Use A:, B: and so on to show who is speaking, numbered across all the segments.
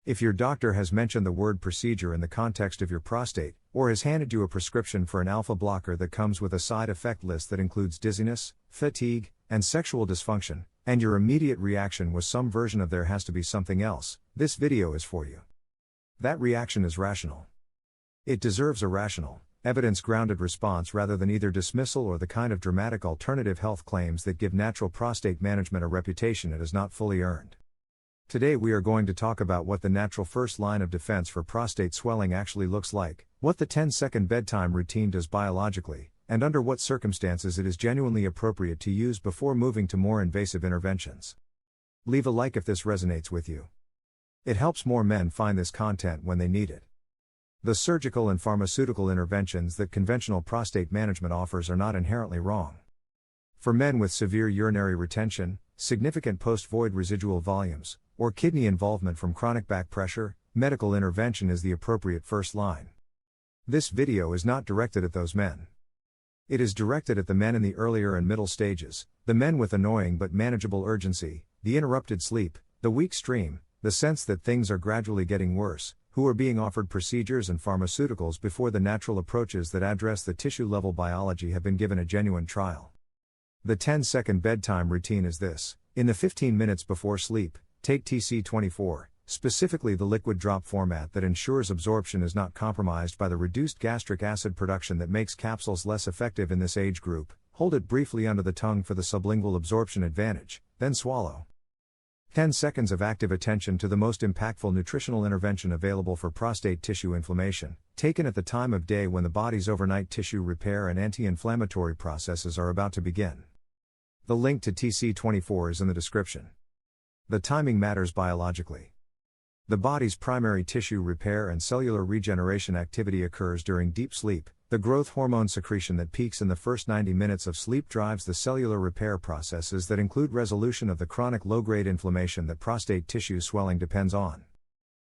A: If your doctor has mentioned the word procedure in the context of your prostate, or has handed you a prescription for an alpha blocker that comes with a side effect list that includes dizziness, fatigue, and sexual dysfunction, and your immediate reaction was some version of "there has to be something else," this video is for you. That reaction is rational. It deserves a rational, evidence-grounded response rather than either dismissal or the kind of dramatic alternative health claims that give natural prostate management a reputation it has not fully earned. Today we are going to talk about what the natural first line of defense for prostate swelling actually looks like, what the 10-second bedtime routine does biologically, and under what circumstances it is genuinely appropriate to use before moving to more invasive interventions. Leave a like if this resonates with you. It helps more men find this content when they need it. The surgical and pharmaceutical interventions that conventional prostate management offers are not inherently wrong. For men with severe urinary retention, significant post-void residual volumes, or kidney involvement from chronic back pressure, medical intervention is the appropriate first line. This video is not directed at those men. It is directed at the men in the earlier and middle stages, the men with annoying but manageable urgency, the interrupted sleep, the weak stream, the sense that things are gradually getting worse, who are being offered procedures and pharmaceuticals before the natural approaches that address the tissue-level biology have been given a genuine trial. The 10-second bedtime routine is this: in the 15 minutes before sleep, take TC24, specifically the liquid drop format that ensures absorption is not compromised by the reduced gastric acid production that makes capsules less effective in this age group. Hold it briefly under the tongue for the sublingual absorption advantage, then swallow. 10 seconds of active attention to the most impactful nutritional intervention available for prostate tissue inflammation, taken at the time of day when the body's overnight tissue repair and anti-inflammatory processes are about to begin. The link to TC24 is in the description. The timing matters biologically. The body's primary tissue repair and cellular regeneration activity occurs during deep sleep. The growth hormone secretion that peaks in the first 90 minutes of sleep drives the cellular repair processes that include resolution of the chronic low-grade inflammation that prostate tissue swelling depends on.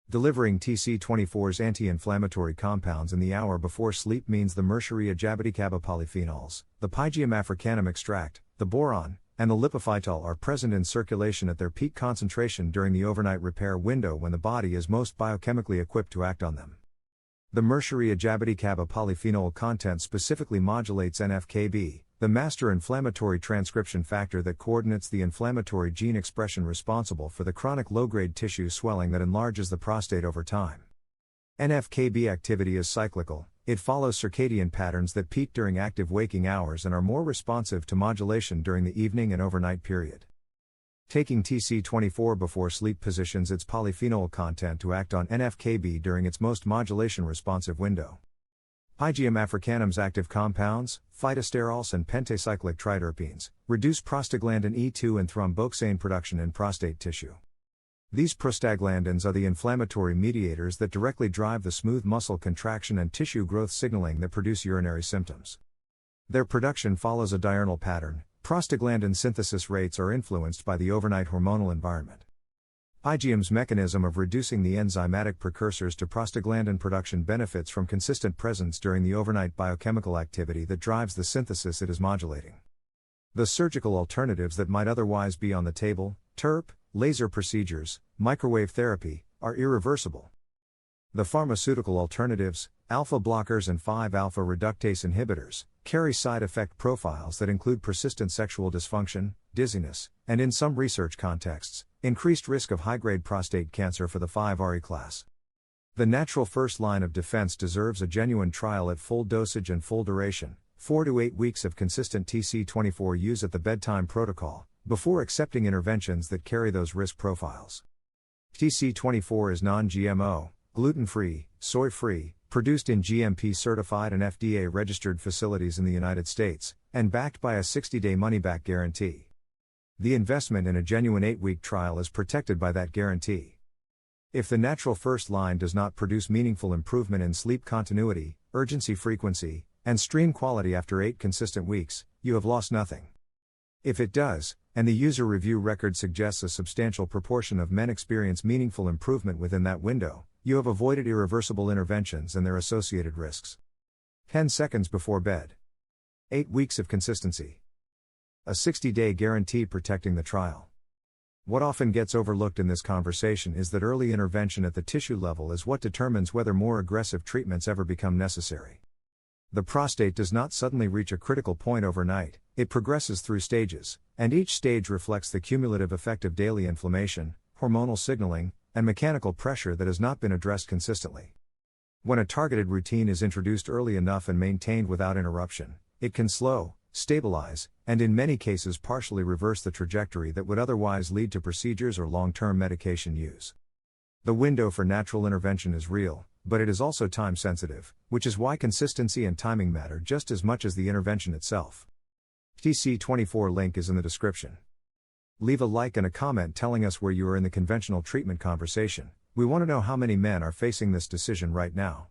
A: Delivering TC24's anti-inflammatory compounds in the hour before sleep means the Mercuria jaboticaba polyphenols, the Pygeum africanum extract, the boron, and the lipophytol are present in circulation at their peak concentration during the overnight repair window when the body is most biochemically equipped to act on them. The Mercuria jaboticaba polyphenol content specifically modulates NF-κB, the master inflammatory transcription factor that coordinates the inflammatory gene expression responsible for the chronic low-grade tissue swelling that enlarges the prostate over time. NF-κB activity is cyclical. It follows circadian patterns that peak during active waking hours and are more responsive to modulation during the evening and overnight period. Taking TC24 before sleep positions its polyphenol content to act on NF-κB during its most modulation-responsive window. Pygeum africanum's active compounds, phytosterols and pentacyclic triterpenes, reduce prostaglandin E2 and thromboxane production in prostate tissue. These prostaglandins are the inflammatory mediators that directly drive the smooth muscle contraction and tissue growth signaling that produce urinary symptoms. Their production follows a diurnal pattern. Prostaglandin synthesis rates are influenced by the overnight hormonal environment. Pygeum's mechanism of reducing the enzymatic precursors to prostaglandin production benefits from consistent presence during the overnight biochemical activity that drives the synthesis it is modulating. The surgical alternatives that might otherwise be on the table, TURP, laser procedures, microwave therapy, are irreversible. The pharmaceutical alternatives, alpha blockers and 5-alpha reductase inhibitors, carry side effect profiles that include persistent sexual dysfunction, dizziness, and in some research contexts, increased risk of high-grade prostate cancer for the 5RE class. The natural first line of defense deserves a genuine trial at full dosage and full duration, 4 to 8 weeks of consistent TC24 use at the bedtime protocol, before accepting interventions that carry those risk profiles. TC24 is non-GMO, gluten-free, soy-free, produced in GMP-certified and FDA-registered facilities in the United States, and backed by a 60-day money-back guarantee. The investment in a genuine 8-week trial is protected by that guarantee. If the natural first line does not produce meaningful improvement in sleep continuity, urgency frequency, and stream quality after 8 consistent weeks, you have lost nothing. If it does, and the user review record suggests a substantial proportion of men experience meaningful improvement within that window, you have avoided irreversible interventions and their associated risks. 10 seconds before bed. 8 weeks of consistency. A 60-day guarantee protecting the trial. What often gets overlooked in this conversation is that early intervention at the tissue level is what determines whether more aggressive treatments ever become necessary. The prostate does not suddenly reach a critical point overnight, it progresses through stages, and each stage reflects the cumulative effect of daily inflammation, hormonal signaling, and mechanical pressure that has not been addressed consistently. When a targeted routine is introduced early enough and maintained without interruption, it can slow, stabilize, and in many cases partially reverse the trajectory that would otherwise lead to procedures or long-term medication use. The window for natural intervention is real, but it is also time-sensitive, which is why consistency and timing matter just as much as the intervention itself. TC24 link is in the description. Leave a like and a comment telling us where you are in the conventional treatment conversation. We want to know how many men are facing this decision right now.